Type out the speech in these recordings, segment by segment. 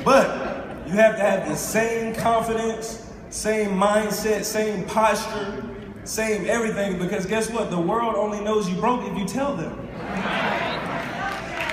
But you have to have the same confidence, same mindset, same posture, same everything, because guess what? The world only knows you broke if you tell them.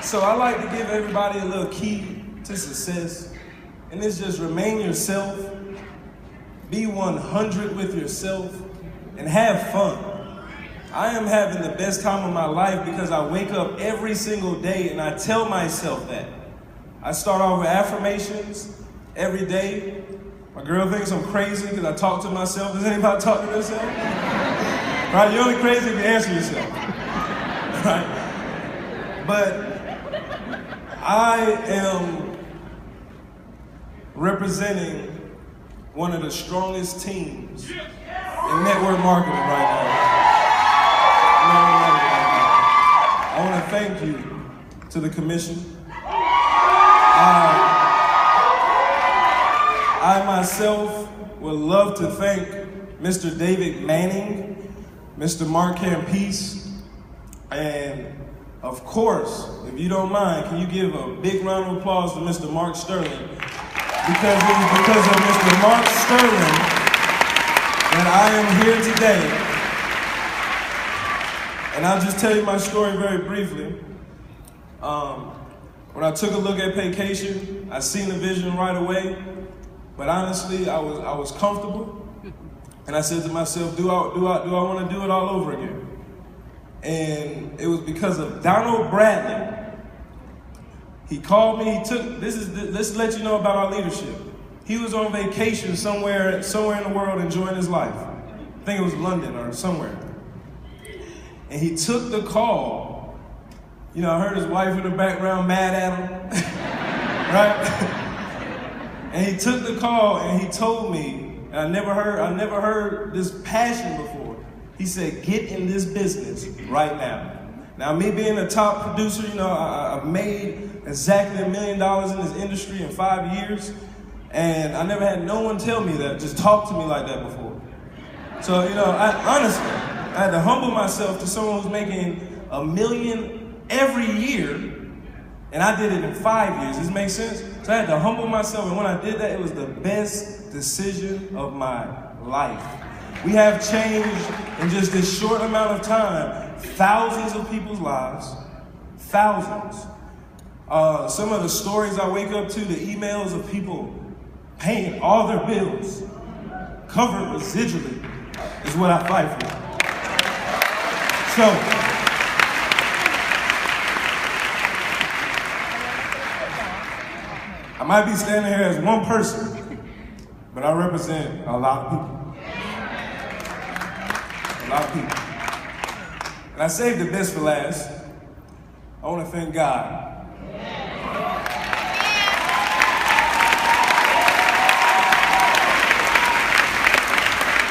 So I like to give everybody a little key to success, and it's just remain yourself, be 100 with yourself, and have fun. I am having the best time of my life because I wake up every single day and I tell myself that. I start off with affirmations every day. My girl thinks I'm crazy because I talk to myself. Does anybody talk to themselves? Right? You're only crazy if you answer yourself. Right? But I am representing one of the strongest teams in network marketing right now. I want to thank you to the commission. I myself would love to thank Mr. David Manning, Mr. Mark Campese, and of course, if you don't mind, can you give a big round of applause to Mr. Mark Sterling? Because it is because of Mr. Mark Sterling that I am here today. And I'll just tell you my story very briefly. When I took a look at Paycation, I seen the vision right away. But honestly, I was comfortable, and I said to myself, do I want to do it all over again? And it was because of Donald Bradley. He called me. Let's let you know about our leadership. He was on vacation somewhere in the world enjoying his life. I think it was London or somewhere. And he took the call. You know, I heard his wife in the background mad at him, right? And he took the call and he told me, and I never heard this passion before. He said, get in this business right now. Now, me being a top producer, you know, I've made exactly $1 million in this industry in 5 years, and I never had no one tell me that, just talk to me like that before. So, you know, honestly, I had to humble myself to someone who's making $1 million every year, and I did it in 5 years. Does this make sense? So I had to humble myself, and when I did that, it was the best decision of my life. We have changed in just this short amount of time thousands of people's lives, thousands. Some of the stories I wake up to, the emails of people paying all their bills, covered residually, is what I fight for. So, I might be standing here as one person, but I represent a lot of people. A lot of people. And I saved the best for last. I want to thank God.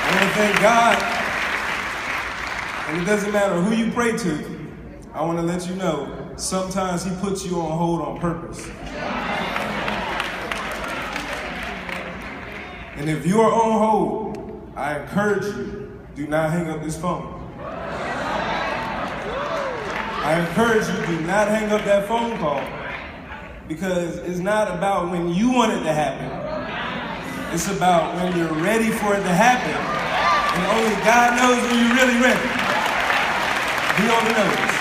I want to thank God. And it doesn't matter who you pray to. I want to let you know, sometimes he puts you on hold on purpose. And if you are on hold, I encourage you, do not hang up this phone. I encourage you, do not hang up that phone call, because it's not about when you want it to happen. It's about when you're ready for it to happen, and only God knows when you're really ready. Be on the notice.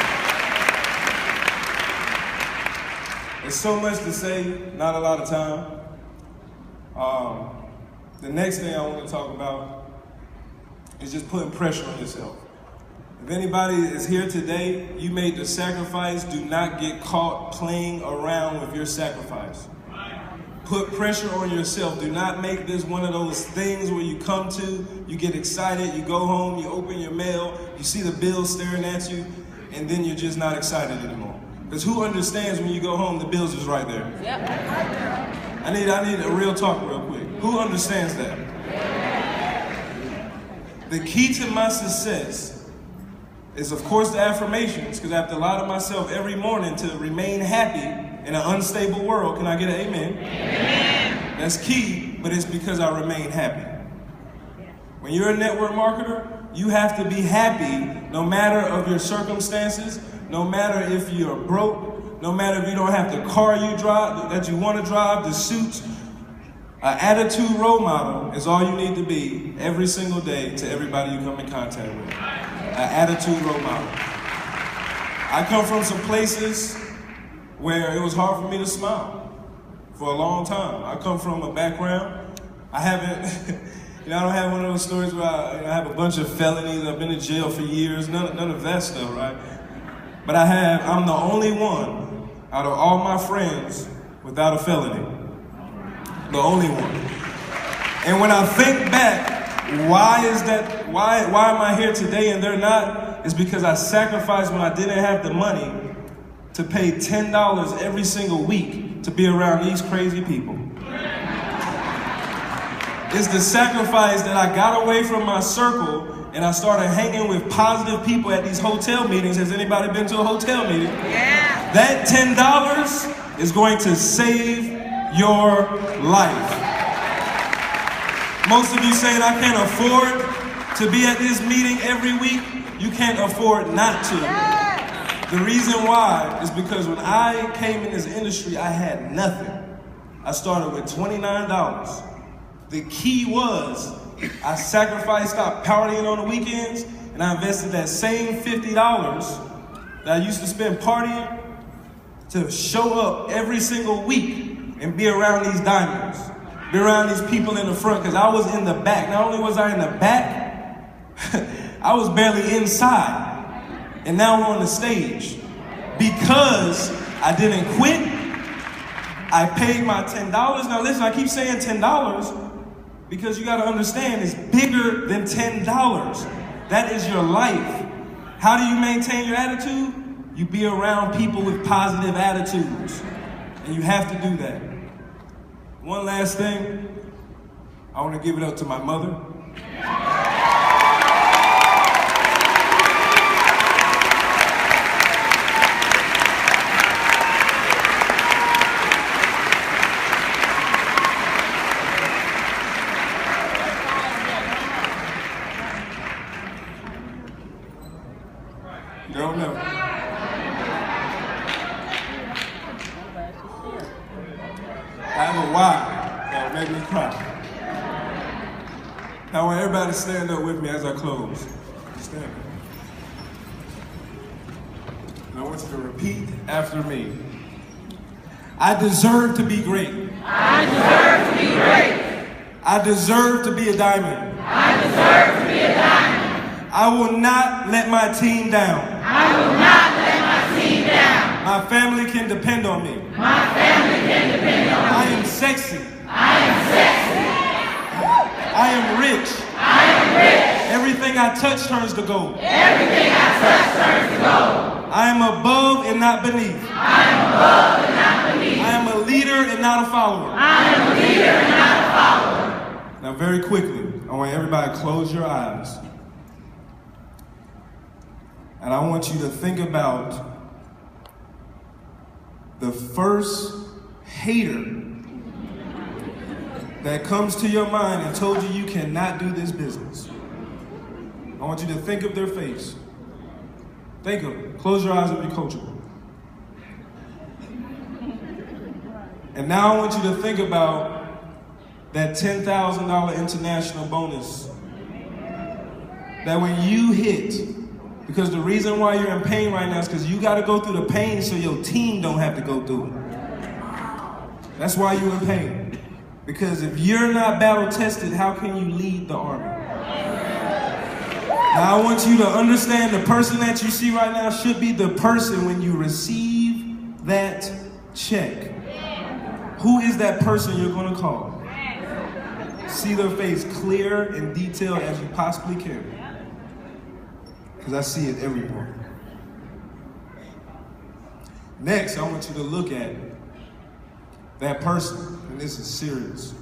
There's so much to say, not a lot of time. The next thing I want to talk about is just putting pressure on yourself. If anybody is here today, you made the sacrifice, do not get caught playing around with your sacrifice. Put pressure on yourself. Do not make this one of those things where you come to, you get excited, you go home, you open your mail, you see the bills staring at you, and then you're just not excited anymore. Because who understands when you go home, the bills is right there? Yep. I need a real talk real quick. Who understands that? The key to my success is, of course, the affirmations, because I have to lie to myself every morning to remain happy in an unstable world. Can I get an amen? Amen. That's key, but it's because I remain happy. When you're a network marketer, you have to be happy no matter of your circumstances, no matter if you're broke, no matter if you don't have the car you drive, that you want to drive, the suits. An attitude role model is all you need to be every single day to everybody you come in contact with. An attitude role model. I come from some places where it was hard for me to smile for a long time. I come from a background, I haven't, I don't have one of those stories where I have a bunch of felonies, I've been in jail for years, none of that stuff, right? But I'm the only one out of all my friends without a felony. The only one. And when I think back, why am I here today and they're not? It's because I sacrificed when I didn't have the money to pay $10 every single week to be around these crazy people. It's the sacrifice that I got away from my circle and I started hanging with positive people at these hotel meetings. Has anybody been to a hotel meeting? Yeah. That $10 is going to save your life. Most of you saying I can't afford to be at this meeting every week. You can't afford not to. The reason why is because when I came in this industry, I had nothing. I started with $29. The key was I sacrificed, stopped partying on the weekends, and I invested that same $50 that I used to spend partying to show up every single week and be around these diamonds, be around these people in the front, because I was in the back. Not only was I in the back, I was barely inside. And now I'm on the stage. Because I didn't quit, I paid my $10. Now listen, I keep saying $10 because you gotta understand it's bigger than $10. That is your life. How do you maintain your attitude? You be around people with positive attitudes. And you have to do that. One last thing, I want to give it up to my mother. You don't know. I have a why that will make me cry. Now I want everybody to stand up with me as I close. Stand up. And I want you to repeat after me. I deserve to be great. I deserve to be great. I deserve to be a diamond. I deserve to be a diamond. I will not let my team down. I will not let my team down. My family can depend on me. My family can depend on me. I am sexy. I am sexy. I am rich. I am rich. Everything I touch turns to gold. Everything I touch turns to gold. I am above and not beneath. I am above and not beneath. I am a leader and not a follower. I am a leader and not a follower. Now very quickly, I want everybody to close your eyes. And I want you to think about the first hater that comes to your mind and told you you cannot do this business. I want you to think of their face. Think of it. Close your eyes and be coachable. And now I want you to think about that $10,000 international bonus that when you hit, because the reason why you're in pain right now is because you got to go through the pain so your team don't have to go through it. That's why you're in pain. Because if you're not battle tested, how can you lead the army? Now I want you to understand the person that you see right now should be the person when you receive that check. Who is that person you're going to call? See their face clear and detailed as you possibly can. Because I see it everywhere. Next, I want you to look at that person, and this is serious.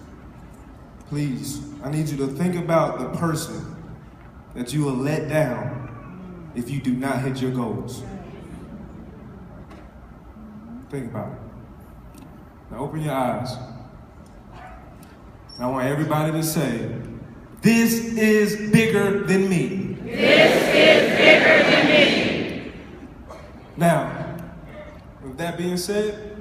Please, I need you to think about the person that you will let down if you do not hit your goals. Think about it. Now open your eyes. And I want everybody to say, this is bigger than me. This is bigger than me. Now, With that being said,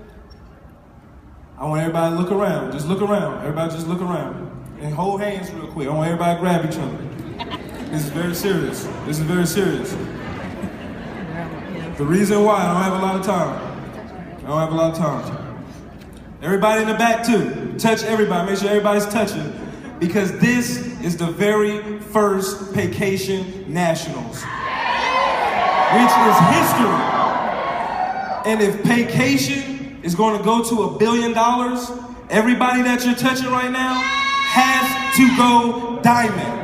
I want everybody to look around. Just look around. Everybody just look around. And hold hands real quick. I want everybody to grab each other. This is very serious. This is very serious. The reason why, I don't have a lot of time. I don't have a lot of time. Everybody in the back too. Touch everybody. Make sure everybody's touching. Because this is the very first Paycation Nationals. Which is history. And if Paycation is going to go to $1 billion, everybody that you're touching right now has to go diamond.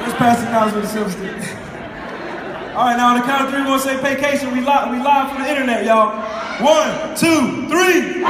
Let's pass the announcement to Silver Stick. All right, now on the count of three, we're gonna say Paycation. We live from the internet, y'all. 1, 2, 3.